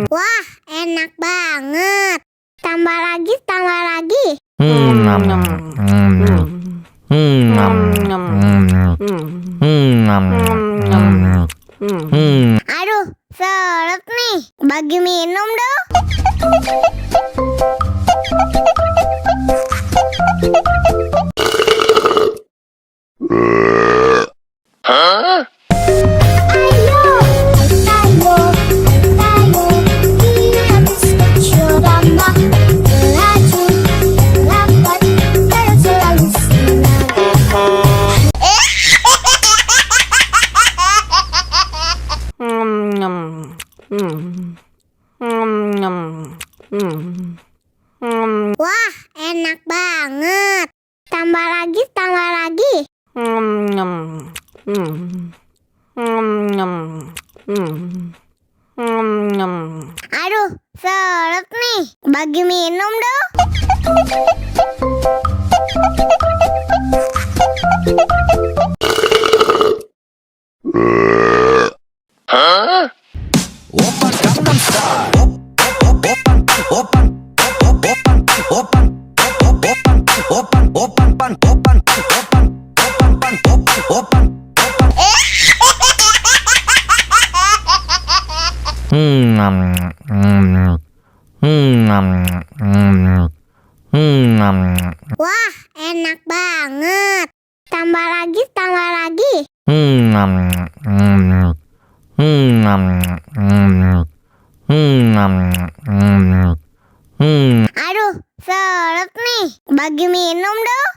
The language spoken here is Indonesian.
Wah, enak banget. Tambah lagi, tambah lagi. Aduh, seret nih. Bagi minum dong. Hah? Wah, enak banget. Tambah lagi, tambah lagi. Aduh, seret nih. Bagi minum dong. Hah? Wah, enak banget. Tambah lagi, tambah lagi. Aduh, seret nih. Bagi minum dong.